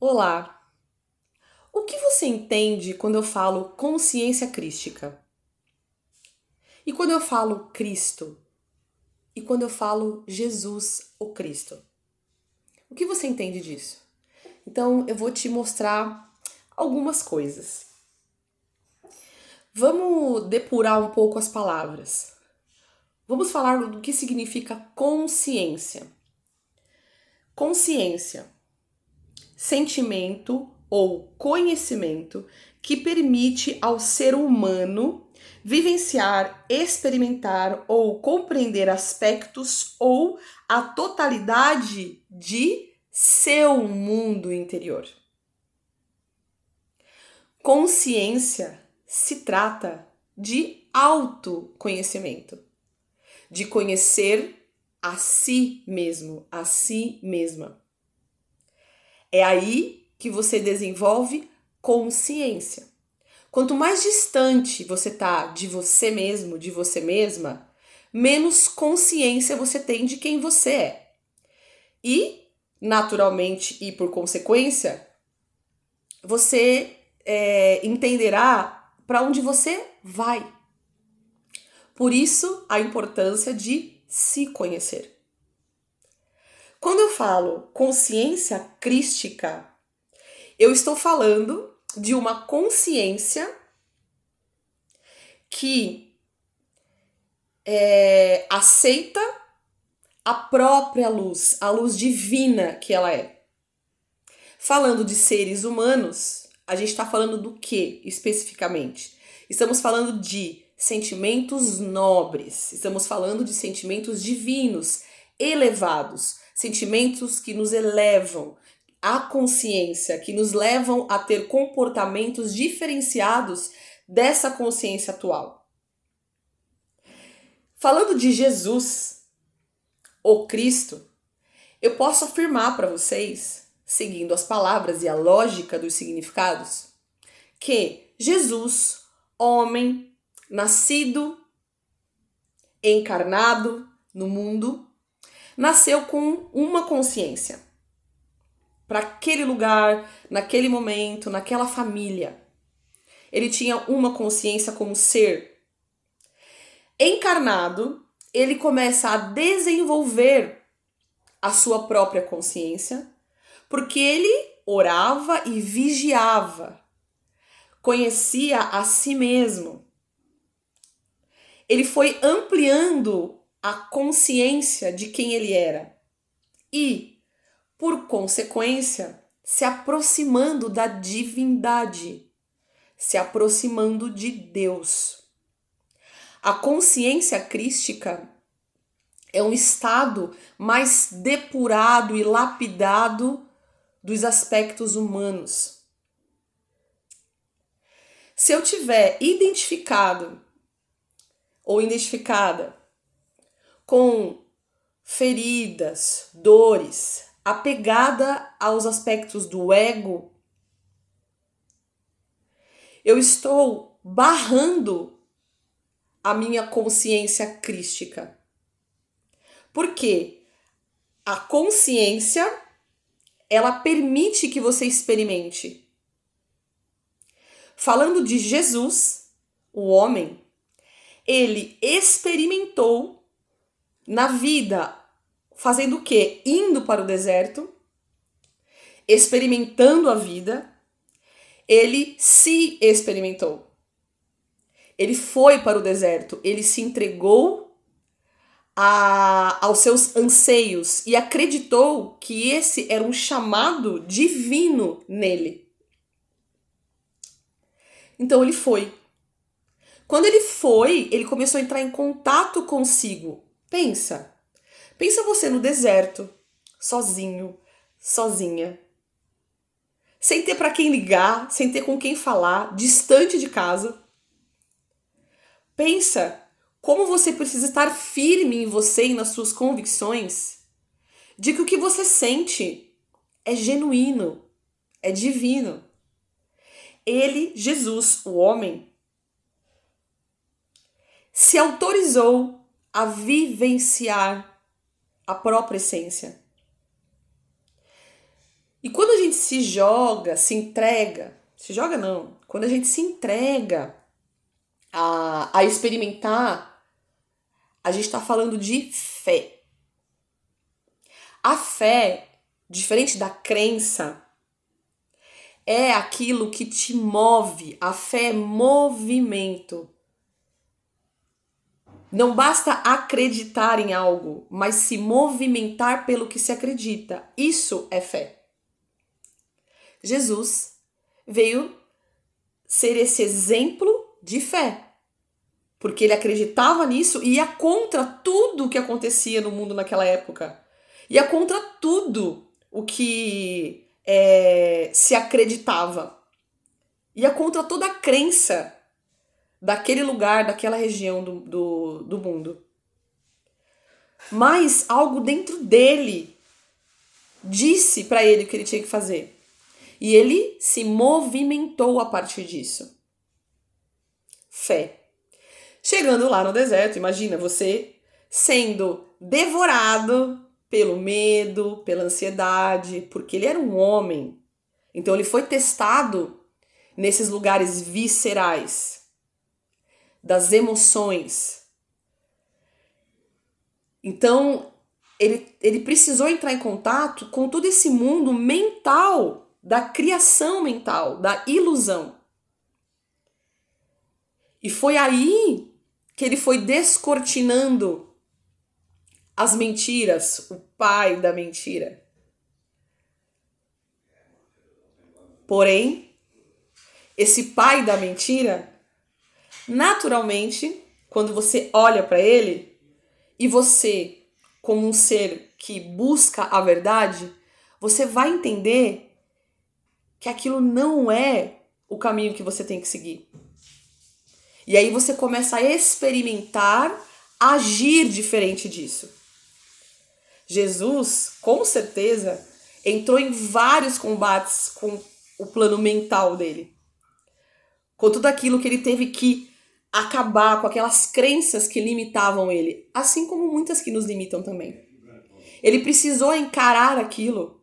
Olá! O que você entende quando eu falo consciência crística? E quando eu falo Cristo? E quando eu falo Jesus, o Cristo? O que você entende disso? Então eu vou te mostrar algumas coisas. Vamos depurar um pouco as palavras. Vamos falar do que significa consciência. Consciência, sentimento ou conhecimento que permite ao ser humano vivenciar, experimentar ou compreender aspectos ou a totalidade de seu mundo interior. Consciência se trata de autoconhecimento, de conhecer a si mesmo, a si mesma. É aí que você desenvolve consciência. Quanto mais distante você está de você mesmo, de você mesma, menos consciência você tem de quem você é. E, naturalmente e por consequência, você entenderá para onde você vai. Por isso, a importância de se conhecer. Quando eu falo consciência crística, eu estou falando de uma consciência que aceita a própria luz, a luz divina que ela é. Falando de seres humanos, a gente está falando do que especificamente? Estamos falando de sentimentos nobres, estamos falando de sentimentos divinos, elevados, sentimentos que nos elevam à consciência, que nos levam a ter comportamentos diferenciados dessa consciência atual. Falando de Jesus, o Cristo, eu posso afirmar para vocês, seguindo as palavras e a lógica dos significados, que Jesus, homem, nascido, encarnado no mundo, nasceu com uma consciência para aquele lugar, naquele momento, naquela família. Ele tinha uma consciência como ser. Encarnado, ele começa a desenvolver a sua própria consciência, porque ele orava e vigiava, conhecia a si mesmo. Ele foi ampliando a consciência de quem ele era e, por consequência, se aproximando da divindade, se aproximando de Deus. A consciência crística é um estado mais depurado e lapidado dos aspectos humanos. Se eu tiver identificado ou identificada com feridas, dores, apegada aos aspectos do ego, eu estou barrando a minha consciência crística. Porque a consciência, ela permite que você experimente. Falando de Jesus, o homem, ele experimentou na vida, fazendo o quê? Indo para o deserto, experimentando a vida, ele se experimentou. Ele foi para o deserto, ele se entregou aos seus anseios e acreditou que esse era um chamado divino nele. Então ele foi. Quando ele foi, ele começou a entrar em contato consigo. Pensa você no deserto, sozinho, sozinha, sem ter para quem ligar, sem ter com quem falar, distante de casa. Pensa como você precisa estar firme em você e nas suas convicções de que o que você sente é genuíno, é divino. Ele, Jesus, o homem, se autorizou a vivenciar a própria essência. E quando a gente se joga, se joga não, quando a gente se entrega a experimentar, a gente está falando de fé. A fé, diferente da crença, é aquilo que te move. A fé é movimento. Não basta acreditar em algo, mas se movimentar pelo que se acredita. Isso é fé. Jesus veio ser esse exemplo de fé, porque ele acreditava nisso e ia contra tudo o que acontecia no mundo naquela época. Ia contra tudo o que se acreditava. Ia contra toda a crença daquele lugar, daquela região do mundo. Mas algo dentro dele disse para ele o que ele tinha que fazer. E ele se movimentou a partir disso. Fé. Chegando lá no deserto, imagina você sendo devorado pelo medo, pela ansiedade, porque ele era um homem. Então ele foi testado nesses lugares viscerais, das emoções. Então ele precisou entrar em contato com todo esse mundo mental, da criação mental, da ilusão. E foi aí que ele foi descortinando as mentiras, o pai da mentira. Porém, esse pai da mentira, naturalmente, quando você olha para ele e você, como um ser que busca a verdade, você vai entender que aquilo não é o caminho que você tem que seguir. E aí você começa a experimentar, agir diferente disso. Jesus, com certeza, entrou em vários combates com o plano mental dele. Com tudo aquilo que ele teve que acabar, com aquelas crenças que limitavam ele. Assim como muitas que nos limitam também. Ele precisou encarar aquilo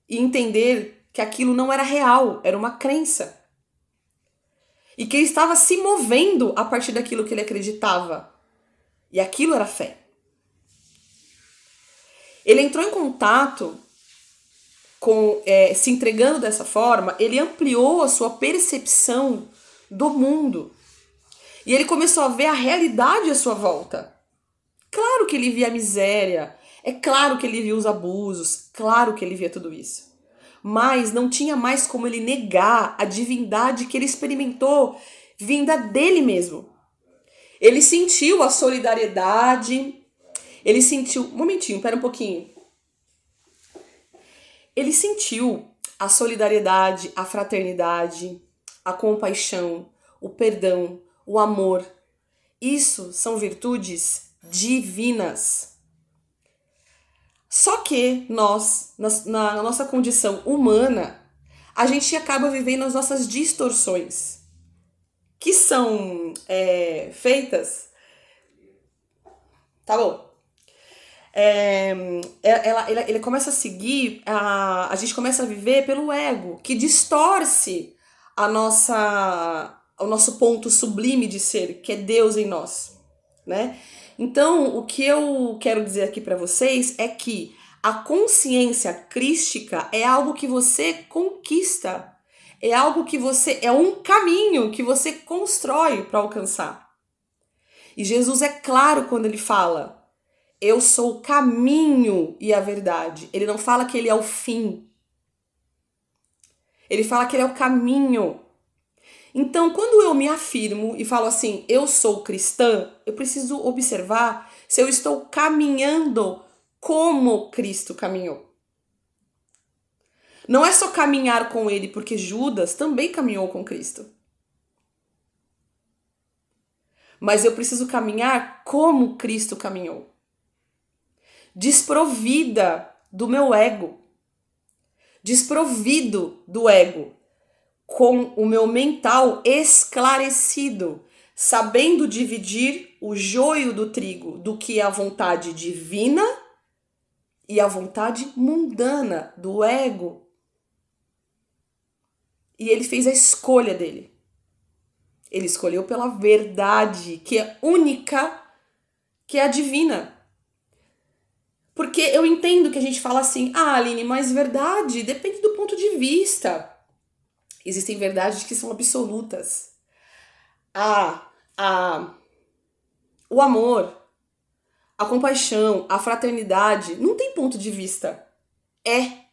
e entender que aquilo não era real, era uma crença. E que ele estava se movendo a partir daquilo que ele acreditava. E aquilo era fé. Ele entrou em contato com, se entregando dessa forma, ele ampliou a sua percepção do mundo. E ele começou a ver a realidade à sua volta. Claro que ele via a miséria, é claro que ele via os abusos, claro que ele via tudo isso. Mas não tinha mais como ele negar a divindade que ele experimentou vinda dele mesmo. Ele sentiu a solidariedade, ele sentiu... Um momentinho, pera um pouquinho. Ele sentiu a solidariedade, a fraternidade, a compaixão, o perdão, o amor. Isso são virtudes divinas. Só que nós, na nossa condição humana, a gente acaba vivendo as nossas distorções, que são feitas... Tá bom. Ele começa a seguir, a gente começa a viver pelo ego, que distorce o nosso ponto sublime de ser, que é Deus em nós, né? Então, o que eu quero dizer aqui para vocês é que a consciência crística é algo que você conquista, é algo que é um caminho que você constrói para alcançar. E Jesus é claro quando ele fala: eu sou o caminho e a verdade. Ele não fala que ele é o fim. Ele fala que ele é o caminho. Então, quando eu me afirmo e falo assim, eu sou cristã, eu preciso observar se eu estou caminhando como Cristo caminhou. Não é só caminhar com ele, porque Judas também caminhou com Cristo. Mas eu preciso caminhar como Cristo caminhou. Desprovida do meu ego. Desprovido do ego. Com o meu mental esclarecido, sabendo dividir o joio do trigo, do que é a vontade divina e a vontade mundana do ego. E ele fez a escolha dele. Ele escolheu pela verdade, que é única, que é a divina. Porque eu entendo que a gente fala assim, Aline, mas verdade depende do ponto de vista. Existem verdades que são absolutas. O amor, a compaixão, a fraternidade, não tem ponto de vista. É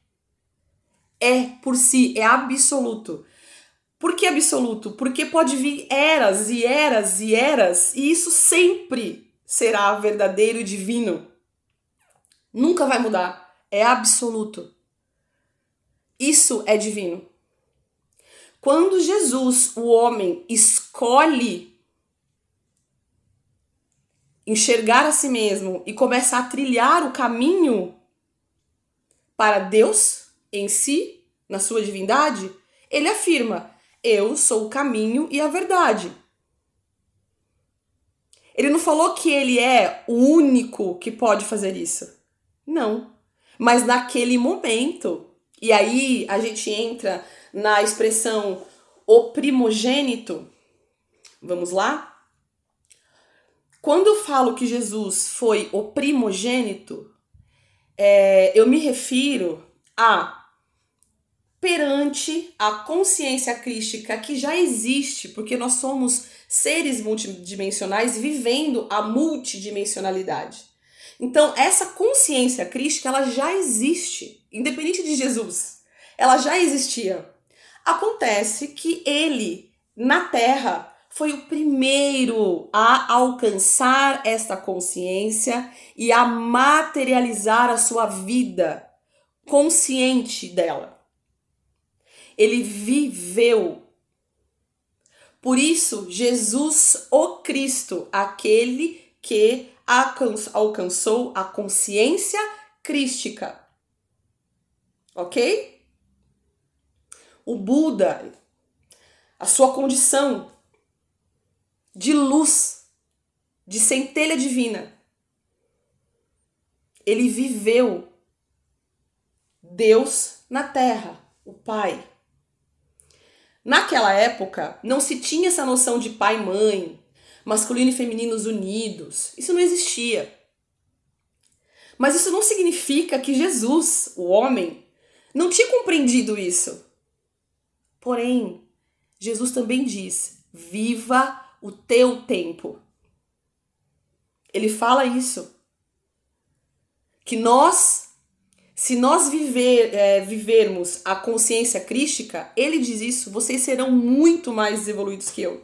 por si, é absoluto. Por que absoluto? Porque pode vir eras e eras e eras, e isso sempre será verdadeiro e divino. Nunca vai mudar. É absoluto. Isso é divino. Quando Jesus, o homem, escolhe enxergar a si mesmo e começa a trilhar o caminho para Deus em si, na sua divindade, ele afirma: eu sou o caminho e a verdade. Ele não falou que ele é o único que pode fazer isso. Não. Mas naquele momento, e aí a gente entra na expressão o primogênito, vamos lá? Quando eu falo que Jesus foi o primogênito, eu me refiro a perante a consciência crística que já existe, porque nós somos seres multidimensionais vivendo a multidimensionalidade. Então, essa consciência crística, ela já existe, independente de Jesus. Ela já existia. Acontece que ele, na Terra, foi o primeiro a alcançar esta consciência e a materializar a sua vida consciente dela. Ele viveu. Por isso, Jesus, o Cristo, aquele que alcançou a consciência crística. Ok? O Buda, a sua condição de luz, de centelha divina. Ele viveu Deus na Terra, o Pai. Naquela época, não se tinha essa noção de pai e mãe, masculino e femininos unidos. Isso não existia. Mas isso não significa que Jesus, o homem, não tinha compreendido isso. Porém, Jesus também diz: viva o teu tempo. Ele fala isso. Que nós, se nós vivermos a consciência crística, ele diz isso, vocês serão muito mais evoluídos que eu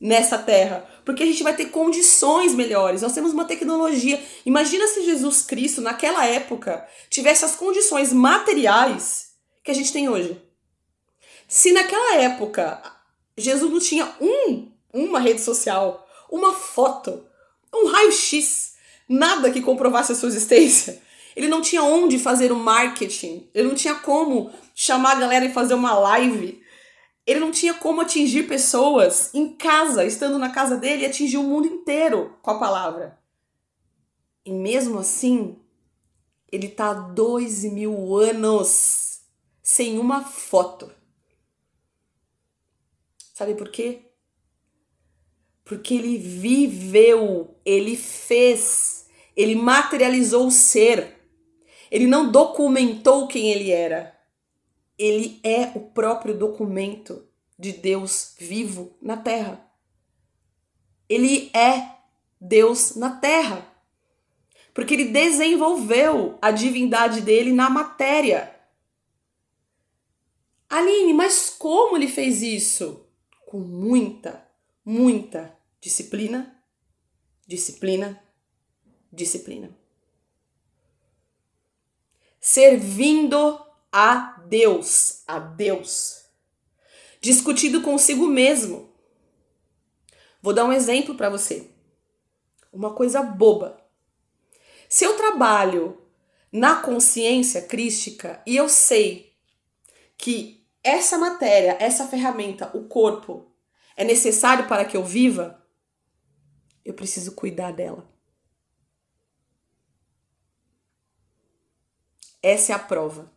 nessa terra, porque a gente vai ter condições melhores, nós temos uma tecnologia. Imagina se Jesus Cristo, naquela época, tivesse as condições materiais que a gente tem hoje. Se naquela época Jesus não tinha uma rede social, uma foto, um raio-x, nada que comprovasse a sua existência, ele não tinha onde fazer o marketing, ele não tinha como chamar a galera e fazer uma live, ele não tinha como atingir pessoas em casa, estando na casa dele, e atingir o mundo inteiro com a palavra. E mesmo assim, ele tá há 2000 anos sem uma foto. Sabe por quê? Porque ele viveu, ele fez, ele materializou o ser. Ele não documentou quem ele era. Ele é o próprio documento de Deus vivo na Terra. Ele é Deus na Terra. Porque ele desenvolveu a divindade dele na matéria. Aline, mas como ele fez isso? Com muita disciplina, disciplina, disciplina. Servindo a Deus. Discutido consigo mesmo. Vou dar um exemplo para você. Uma coisa boba. Se eu trabalho na consciência crística e eu sei que essa matéria, essa ferramenta, o corpo, é necessário para que eu viva, eu preciso cuidar dela. Essa é a prova.